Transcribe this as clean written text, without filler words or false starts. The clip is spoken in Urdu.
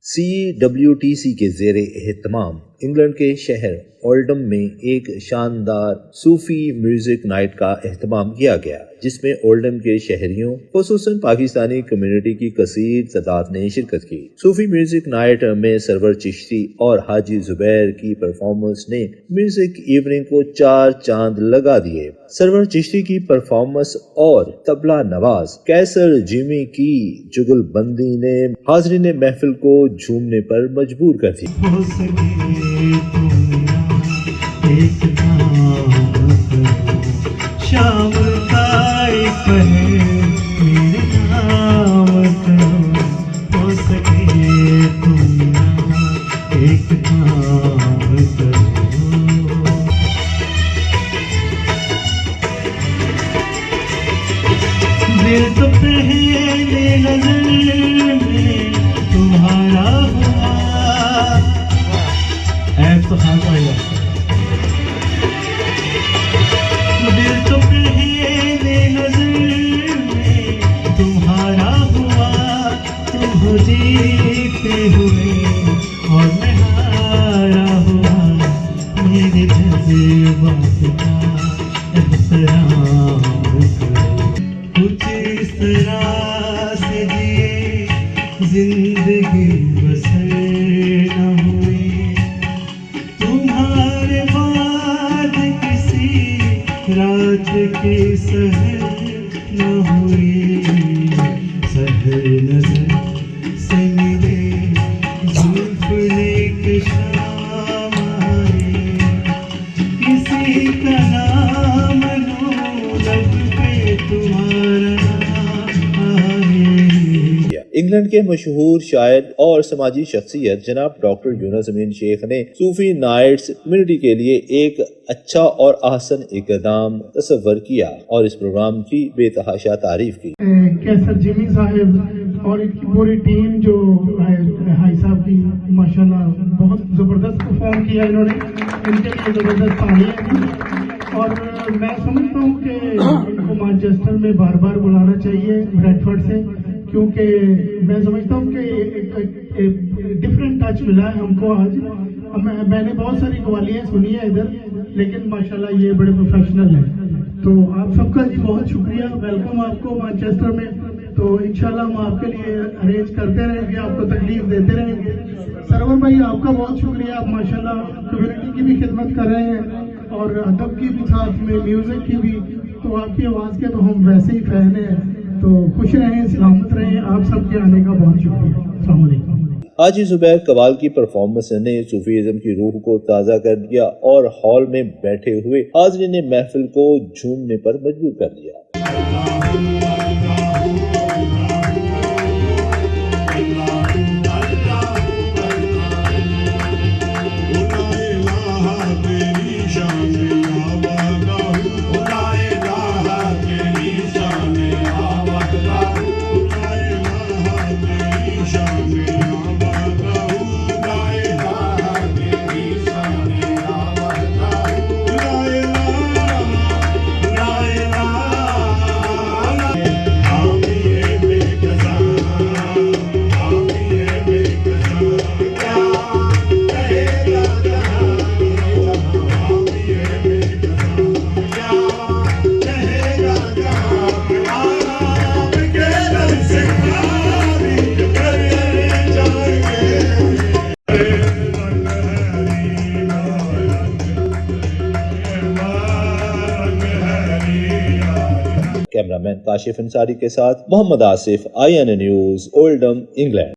CWTC کے زیر اہتمام انگلینڈ کے شہر اولڈم میں ایک شاندار صوفی میوزک نائٹ کا اہتمام کیا گیا، جس میں اولڈم کے شہریوں خصوصاً پاکستانی کمیونٹی کی کثیر تعداد نے شرکت کی۔ صوفی میوزک نائٹ میں سرور چشتی اور حاجی زبیر کی پرفارمنس نے میوزک ایوننگ کو 4 چاند لگا دیے۔ سرور چشتی کی پرفارمنس اور طبلہ نواز کیسر جیمی کی جگل بندی نے حاضرین محفل کو جھومنے پر مجبور کر دیا۔ شام کا میرے نام ہو سکے تم ایک کام کرو، دل تو پہلے نظر میں تمہارا ہوا، ایپ تو خاص آئے گا، دل تو پہلے نظر میں تمہارا ہوا، تم ہو جیتے ہوئے اور میں ہارا ہوا، میرے جذبات کا احترام کرو، کچھ اس طرح سے جیے زندگی بسر نہ ہوئی، تمہارے بعد کسی رات کے سحر نہ ہوئی، سحر نظر سے ملے زلف لے کے شام آئے، کسی کا نام لو لب پہ تمہارا آئے۔ انگلینڈ کے مشہور شاعر اور سماجی شخصیت جناب ڈاکٹر یونس امین شیخ نے صوفی نائٹس کمیونٹی کے لیے ایک اچھا اور احسن اقدام تصور کیا اور اس پروگرام کی بے تحاشا تعریف کی۔ کیسر جیمی صاحب اور ان کی پوری ٹیم جو ہائی صاحب کی ماشاءاللہ بہت زبردست پرفارم کیا انہوں نے، ان کے لیے زبردست تالیاں دی، اور میں سمجھتا ہوں کہ ان کو مانچسٹر میں بار بار بلانا چاہیے بریڈفورڈ سے، کیونکہ میں سمجھتا ہوں کہ ایک ڈفرینٹ ٹچ ملا ہے ہم کو آج۔ میں نے بہت ساری قوالیاں سنی ہیں ادھر، لیکن ماشاءاللہ یہ بڑے پروفیشنل ہیں، تو آپ سب کا جی بہت شکریہ، ویلکم آپ کو مانچسٹر میں، تو انشاءاللہ ہم آپ کے لیے ارینج کرتے رہیں گے، آپ کو تکلیف دیتے رہیں گے۔ سرور بھائی آپ کا بہت شکریہ، آپ ماشاءاللہ کمیونٹی کی بھی خدمت کر رہے ہیں اور ادب کی بھی ساتھ میں میوزک کی بھی، تو آپ کی آواز کے تو ہم ویسے ہی فین ہیں، تو خوش رہیں، سلامت رہیں، آپ سب کے آنے کا بہت شکریہ، السلام علیکم۔ حاجی زبیر قوال کی پرفارمنس نے صوفیزم کی روح کو تازہ کر دیا اور ہال میں بیٹھے ہوئے حاضرین محفل کو جھومنے پر مجبور کر دیا۔ کیمرہ مین کاشف انصاری کے ساتھ Muhammad Asif, IN news, Oldham, England.